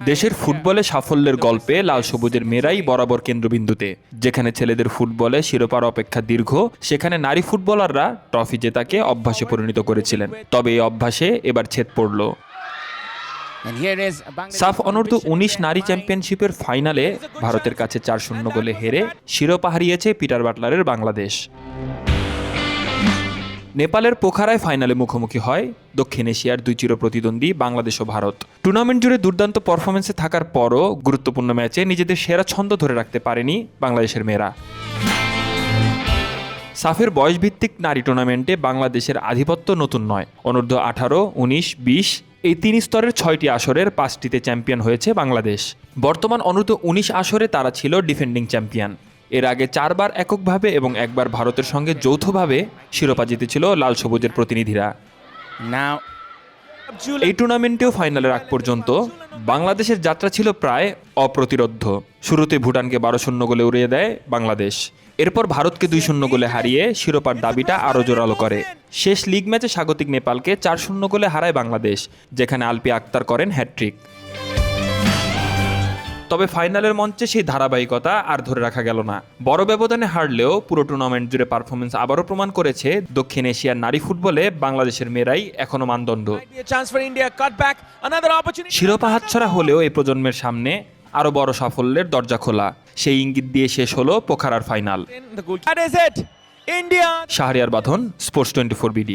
দেশের ফুটবলে সাফল্যের গল্পে লাল সবুজের মেয়েরাই বরাবর কেন্দ্রবিন্দুতে। যেখানে ছেলেদের ফুটবলে শিরোপার অপেক্ষা দীর্ঘ, সেখানে নারী ফুটবলাররা ট্রফি জেতাকে অভ্যাসে পরিণত করেছিলেন। তবে এই অভ্যাসে এবার ছেদ পড়ল। সাফ অনূর্ধ্ব ১৯ নারী চ্যাম্পিয়নশিপের ফাইনালে ভারতের কাছে ৪-০ গোলে হেরে শিরোপা হারিয়েছে পিটার বাটলারের বাংলাদেশ। নেপালের পোখারায় ফাইনালে মুখোমুখি হয় দক্ষিণ এশিয়ার দুই চিরপ্রতিদ্বন্দ্বী বাংলাদেশ ও ভারত। টুর্নামেন্ট জুড়ে দুর্দান্ত পারফরমেন্সে থাকার পরও গুরুত্বপূর্ণ ম্যাচে নিজেদের সেরা ছন্দ ধরে রাখতে পারেনি বাংলাদেশের মেয়েরা। সাফের বয়সভিত্তিক নারী টুর্নামেন্টে বাংলাদেশের আধিপত্য নতুন নয়। অনূর্ধ্ব ১৮, ১৯, ২০ এই ৩ স্তরের ৬টি আসরের ৫টিতে চ্যাম্পিয়ন হয়েছে বাংলাদেশ। বর্তমান অনূর্ধ্ব ১৯ আসরে তারা ছিল ডিফেন্ডিং চ্যাম্পিয়ন। এর আগে ৪ বার এককভাবে এবং একবার ভারতের সঙ্গে যৌথভাবে শিরোপা জিতেছিল লাল সবুজের প্রতিনিধিরা। এই টুর্নামেন্টেও ফাইনালের আগ পর্যন্ত বাংলাদেশের যাত্রা ছিল প্রায় অপ্রতিরোধ্য। শুরুতে ভুটানকে ১২-০ গোলে উড়িয়ে দেয় বাংলাদেশ। এরপর ভারতকে ২-০ গোলে হারিয়ে শিরোপার দাবিটা আরও জোরালো করে। শেষ লিগ ম্যাচে স্বাগতিক নেপালকে ৪-০ গোলে হারায় বাংলাদেশ, যেখানে আলপি আক্তার করেন হ্যাটট্রিক। তবে ফাইনালের মঞ্চে সেই ধারাবাহিকতা আর ধরে রাখা গেল না। বড় ব্যবধানে হারলেও পুরো টুর্নামেন্ট জুড়ে পারফরমেন্স আবারও প্রমাণ করেছে দক্ষিণ এশিয়ার নারী ফুটবলে বাংলাদেশের মেয়েরাই এখনো মানদণ্ড। শিরোপা হাতছাড়া হলেও এই প্রজন্মের সামনে আরও বড় সাফল্যের দরজা খোলা। সেই ইঙ্গিত দিয়ে শেষ হলো পোখারার ফাইনাল। শাহরিয়ার বাঁধন, স্পোর্টস 24 BD।